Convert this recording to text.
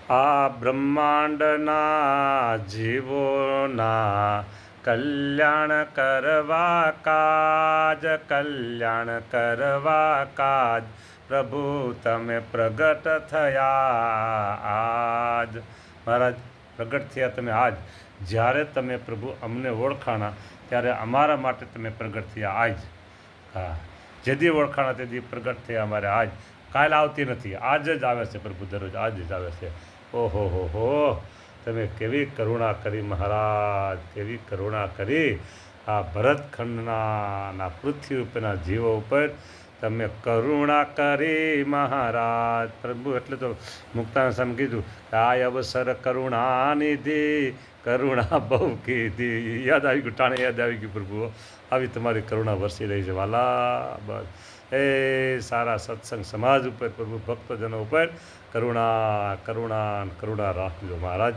આ બ્રહ્માંડના જીવોના કલ્યાણ કરવા કાજ, કલ્યાણ કરવા કાજ પ્રભુ તમે પ્રગટ થયા આજ. મહારાજ પ્રગટ થયા તમે આજ. જ્યારે તમે પ્રભુ અમને ઓળખાણા ત્યારે અમારા માટે તમે પ્રગટ થયા આજ. હા, જેદી ઓળખાણા તેથી પ્રગટ થયા અમારે આજ. કાલ આવતી નથી, આજ જ આવે છે પ્રભુ, દરરોજ આજ જ આવે છે. ઓહો હો, તમે કેવી કરુણા કરી મહારાજ, કેવી કરુણા કરી આ ભરતખંડના પૃથ્વી ઉપરના જીવો ઉપર તમે કરુણા કરી મહારાજ. પ્રભુ એટલે તો મુક્તાનંદ સ્વામી કીધું આ અવસર કરુણા નિધિ, કરુણા બહુ કીધી. યાદ આવી ગયું, ટાણે યાદ આવી ગયું પ્રભુ. આવી તમારી કરુણા વરસી રહી છે વાલા. બસ એ સારા સત્સંગ સમાજ ઉપર પ્રભુ, ભક્તજનો ઉપર કરુણા કરુણા કરુણા રાખજો મહારાજ.